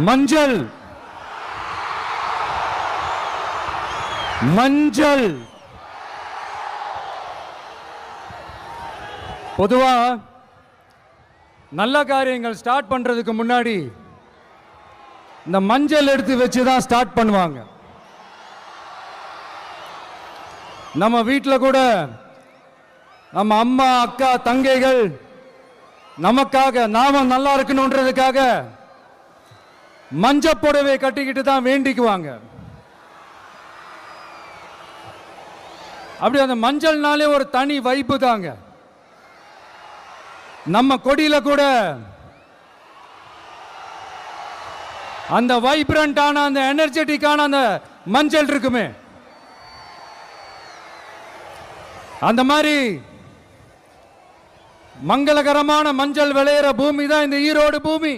மஞ்சள் மஞ்சள் பொதுவா நல்ல காரியங்கள் ஸ்டார்ட் பண்றதுக்கு முன்னாடி இந்த மஞ்சள் எடுத்து வச்சு தான் ஸ்டார்ட் பண்ணுவாங்க. நம்ம வீட்டில் கூட நம்ம அம்மா அக்கா தங்கைகள் நமக்காக நாம நல்லா இருக்கணும்ன்றதுக்காக மஞ்சள் புடவை கட்டிக்கிட்டு தான் வேண்டிக்குவாங்க. அப்படி அந்த மஞ்சள்னாலே ஒரு தனி வைப்பு தாங்க. நம்ம கொடியில கூட அந்த வைப்ரண்டான அந்த எனர்ஜெட்டிக்கான அந்த மஞ்சள் இருக்குமே, அந்த மாதிரி மங்களகரமான மஞ்சள் விளையிற பூமி தான் இந்த ஈரோடு பூமி.